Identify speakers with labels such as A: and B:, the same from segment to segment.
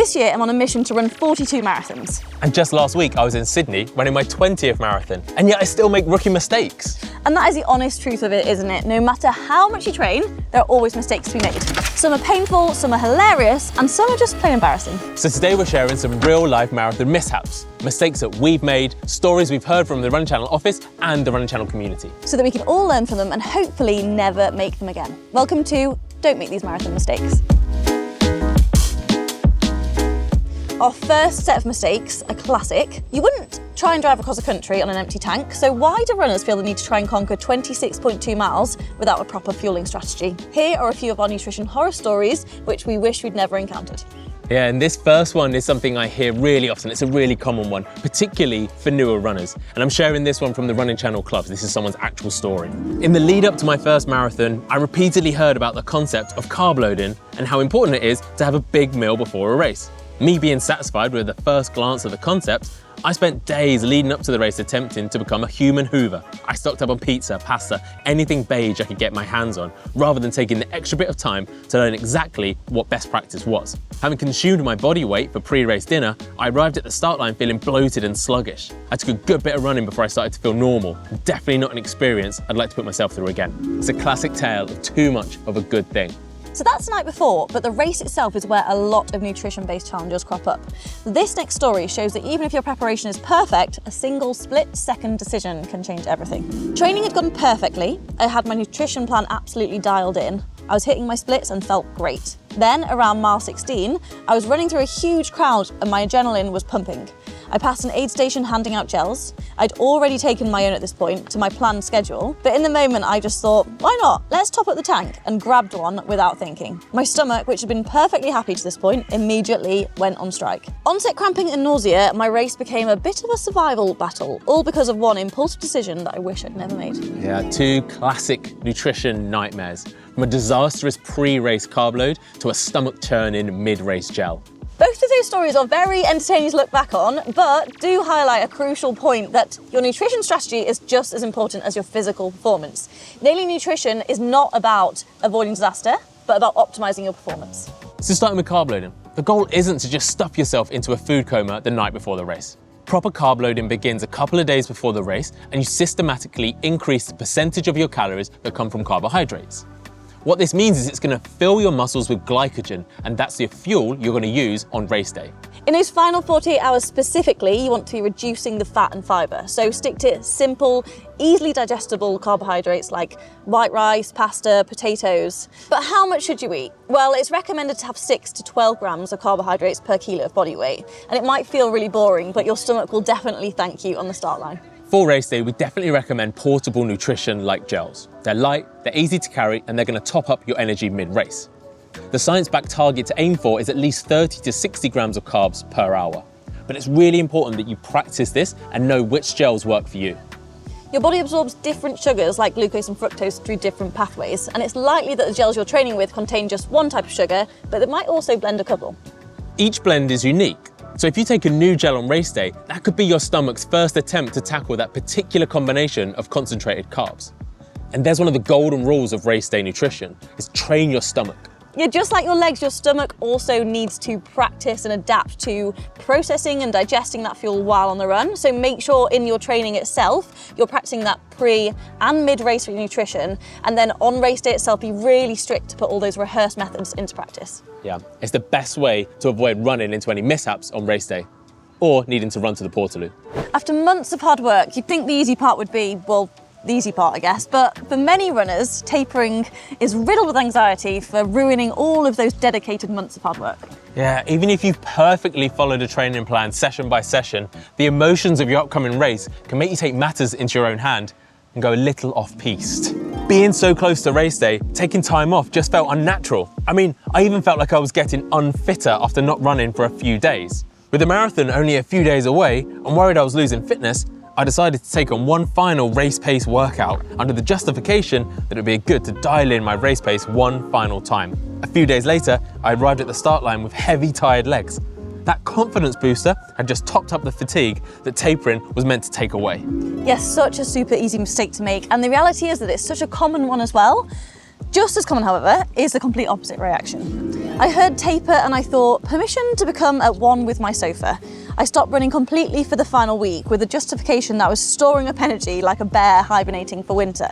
A: This year, I'm on a mission to run 42 marathons.
B: And just last week, I was in Sydney running my 20th marathon, and yet I still make rookie mistakes.
A: And that is the honest truth of it, isn't it? No matter how much you train, there are always mistakes to be made. Some are painful, some are hilarious, and some are just plain embarrassing.
B: So today we're sharing some real-life marathon mishaps, mistakes that we've made, stories we've heard from the Running Channel office and the Running Channel community.
A: So that we can all learn from them and hopefully never make them again. Welcome to Don't Make These Marathon Mistakes. Our first set of mistakes, a classic. You wouldn't try and drive across a country on an empty tank, so why do runners feel the need to try and conquer 26.2 miles without a proper fueling strategy? Here are a few of our nutrition horror stories, which we wish we'd never encountered.
B: Yeah, and this first one is something I hear really often. It's a really common one, particularly for newer runners. And I'm sharing this one from the Running Channel clubs. This is someone's actual story. In the lead up to my first marathon, I repeatedly heard about the concept of carb loading and how important it is to have a big meal before a race. Me being satisfied with the first glance of the concept, I spent days leading up to the race attempting to become a human hoover. I stocked up on pizza, pasta, anything beige I could get my hands on, rather than taking the extra bit of time to learn exactly what best practice was. Having consumed my body weight for pre-race dinner, I arrived at the start line feeling bloated and sluggish. I took a good bit of running before I started to feel normal. Definitely not an experience I'd like to put myself through again. It's a classic tale of too much of a good thing.
A: So that's the night before, but the race itself is where a lot of nutrition-based challenges crop up. This next story shows that even if your preparation is perfect, a single split-second decision can change everything. Training had gone perfectly. I had my nutrition plan absolutely dialed in. I was hitting my splits and felt great. Then, around mile 16, I was running through a huge crowd and my adrenaline was pumping. I passed an aid station handing out gels. I'd already taken my own at this point to my planned schedule, but in the moment I just thought, why not? Let's top up the tank, and grabbed one without thinking. My stomach, which had been perfectly happy to this point, immediately went on strike. Onset cramping and nausea, my race became a bit of a survival battle, all because of one impulsive decision that I wish I'd never made.
B: Yeah, two classic nutrition nightmares, from a disastrous pre-race carb load to a stomach-churning mid-race gel.
A: Both of those stories are very entertaining to look back on, but do highlight a crucial point that your nutrition strategy is just as important as your physical performance. Nailing nutrition is not about avoiding disaster, but about optimizing your performance.
B: So starting with carb loading, the goal isn't to just stuff yourself into a food coma the night before the race. Proper carb loading begins a couple of days before the race, and you systematically increase the percentage of your calories that come from carbohydrates. What this means is it's going to fill your muscles with glycogen, and that's the fuel you're going to use on race day.
A: In those final 48 hours specifically, you want to be reducing the fat and fibre. So stick to simple, easily digestible carbohydrates like white rice, pasta, potatoes. But how much should you eat? Well, it's recommended to have 6 to 12 grams of carbohydrates per kilo of body weight. And it might feel really boring, but your stomach will definitely thank you on the start line.
B: For race day, we definitely recommend portable nutrition like gels. They're light, they're easy to carry, and they're going to top up your energy mid-race. The science-backed target to aim for is at least 30 to 60 grams of carbs per hour. But it's really important that you practice this and know which gels work for you.
A: Your body absorbs different sugars like glucose and fructose through different pathways, and it's likely that the gels you're training with contain just one type of sugar, but they might also blend a couple.
B: Each blend is unique. So if you take a new gel on race day, that could be your stomach's first attempt to tackle that particular combination of concentrated carbs. And there's one of the golden rules of race day nutrition, is train your stomach.
A: Yeah, just like your legs, your stomach also needs to practice and adapt to processing and digesting that fuel while on the run. So make sure in your training itself, you're practicing that pre and mid-race nutrition, and then on race day itself, be really strict to put all those rehearsed methods into practice.
B: Yeah, it's the best way to avoid running into any mishaps on race day, or needing to run to the Portaloo.
A: After months of hard work, you'd think the easy part would be, well, the easy part, I guess, but for many runners, tapering is riddled with anxiety for ruining all of those dedicated months of hard work.
B: Yeah, even if you've perfectly followed a training plan session by session, the emotions of your upcoming race can make you take matters into your own hand and go a little off-piste. Being so close to race day, taking time off just felt unnatural. I mean, I even felt like I was getting unfitter after not running for a few days. With the marathon only a few days away, and worried I was losing fitness, I decided to take on one final race pace workout under the justification that it would be good to dial in my race pace one final time. A few days later, I arrived at the start line with heavy, tired legs. That confidence booster had just topped up the fatigue that tapering was meant to take away.
A: Yes, such a super easy mistake to make, and the reality is that it's such a common one as well. Just as common, however, is the complete opposite reaction. I heard taper and I thought, permission to become at one with my sofa. I stopped running completely for the final week with the justification that I was storing up energy like a bear hibernating for winter.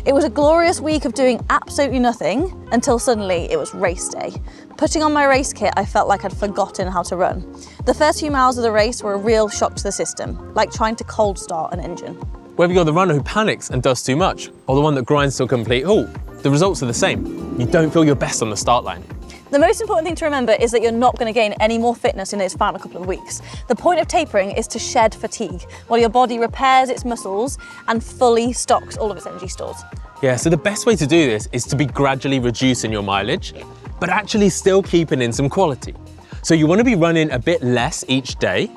A: It was a glorious week of doing absolutely nothing until suddenly it was race day. Putting on my race kit, I felt like I'd forgotten how to run. The first few miles of the race were a real shock to the system, like trying to cold start an engine.
B: Whether you're the runner who panics and does too much, or the one that grinds to a complete halt, the results are the same. You don't feel your best on the start line.
A: The most important thing to remember is that you're not going to gain any more fitness in those final couple of weeks. The point of tapering is to shed fatigue, while your body repairs its muscles and fully stocks all of its energy stores.
B: Yeah, so the best way to do this is to be gradually reducing your mileage, but actually still keeping in some quality. So you want to be running a bit less each day,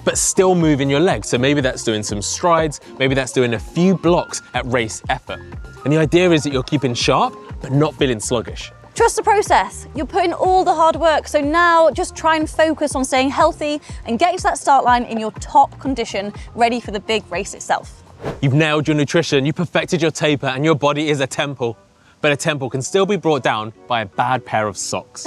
B: but still moving your legs. So maybe that's doing some strides, maybe that's doing a few blocks at race effort. And the idea is that you're keeping sharp, but not feeling sluggish.
A: Trust the process. You're putting all the hard work, so now just try and focus on staying healthy and get you to that start line in your top condition, ready for the big race itself.
B: You've nailed your nutrition, you perfected your taper, and your body is a temple. But a temple can still be brought down by a bad pair of socks.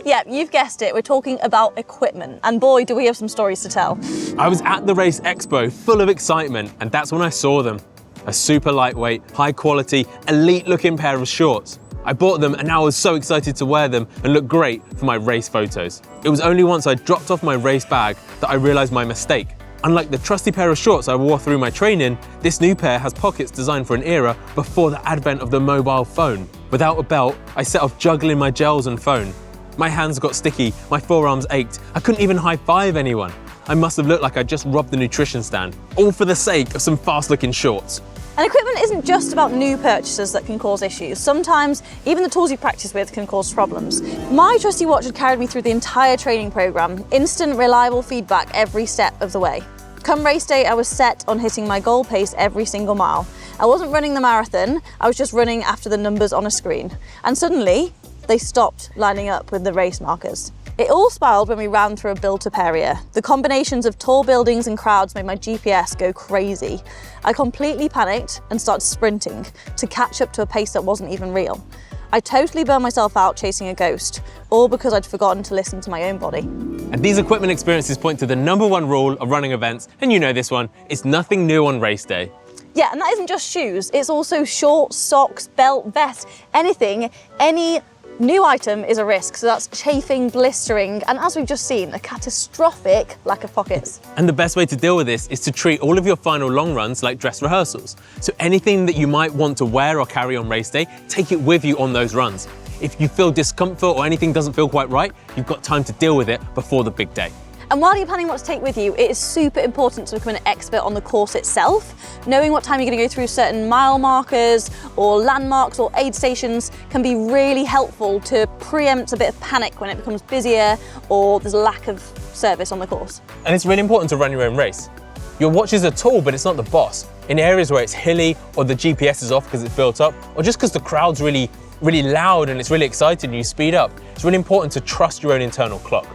A: Yeah, you've guessed it. We're talking about equipment. And boy, do we have some stories to tell.
B: I was at the Race Expo full of excitement, and that's when I saw them. A super lightweight, high quality, elite looking pair of shorts. I bought them and now I was so excited to wear them and look great for my race photos. It was only once I dropped off my race bag that I realized my mistake. Unlike the trusty pair of shorts I wore through my training, this new pair has pockets designed for an era before the advent of the mobile phone. Without a belt, I set off juggling my gels and phone. My hands got sticky, my forearms ached. I couldn't even high-five anyone. I must have looked like I'd just robbed the nutrition stand, all for the sake of some fast-looking shorts.
A: And equipment isn't just about new purchases that can cause issues. Sometimes even the tools you practice with can cause problems. My trusty watch had carried me through the entire training program, instant, reliable feedback every step of the way. Come race day, I was set on hitting my goal pace every single mile. I wasn't running the marathon, I was just running after the numbers on a screen. And suddenly, they stopped lining up with the race markers. It all spiraled when we ran through a built-up area. The combinations of tall buildings and crowds made my GPS go crazy. I completely panicked and started sprinting to catch up to a pace that wasn't even real. I totally burned myself out chasing a ghost, all because I'd forgotten to listen to my own body.
B: And these equipment experiences point to the #1 rule of running events, and you know this one, it's nothing new on race day.
A: Yeah, and that isn't just shoes, it's also shorts, socks, belt, vest, anything, any new item is a risk, so that's chafing, blistering, and as we've just seen, a catastrophic lack of pockets.
B: And the best way to deal with this is to treat all of your final long runs like dress rehearsals. So anything that you might want to wear or carry on race day, take it with you on those runs. If you feel discomfort or anything doesn't feel quite right, you've got time to deal with it before the big day.
A: And while you're planning what to take with you, it is super important to become an expert on the course itself. Knowing what time you're going to go through certain mile markers or landmarks or aid stations can be really helpful to preempt a bit of panic when it becomes busier or there's a lack of service on the course.
B: And it's really important to run your own race. Your watch is a tool, but it's not the boss. In areas where it's hilly or the GPS is off because it's built up, or just because the crowd's really loud and it's really exciting and you speed up, it's really important to trust your own internal clock.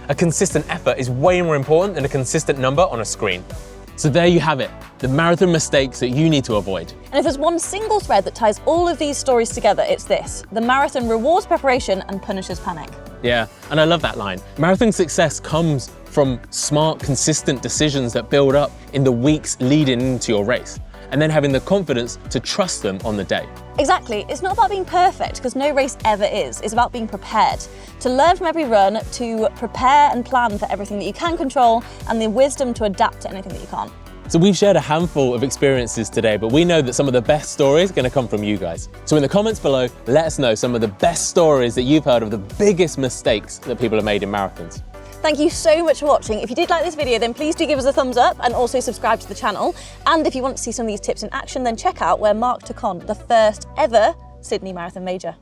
B: A consistent effort is way more important than a consistent number on a screen. So there you have it, the marathon mistakes that you need to avoid.
A: And if there's one single thread that ties all of these stories together, it's this: the marathon rewards preparation and punishes panic.
B: Yeah, and I love that line. Marathon success comes from smart, consistent decisions that build up in the weeks leading into your race, and then having the confidence to trust them on the day.
A: Exactly, it's not about being perfect, because no race ever is. It's about being prepared. To learn from every run, to prepare and plan for everything that you can control, and the wisdom to adapt to anything that you can't.
B: So we've shared a handful of experiences today, but we know that some of the best stories are going to come from you guys. So in the comments below, let us know some of the best stories that you've heard of the biggest mistakes that people have made in marathons.
A: Thank you so much for watching. If you did like this video, then please do give us a thumbs up and also subscribe to the channel. And if you want to see some of these tips in action, then check out where Mark took on the first ever Sydney Marathon Major.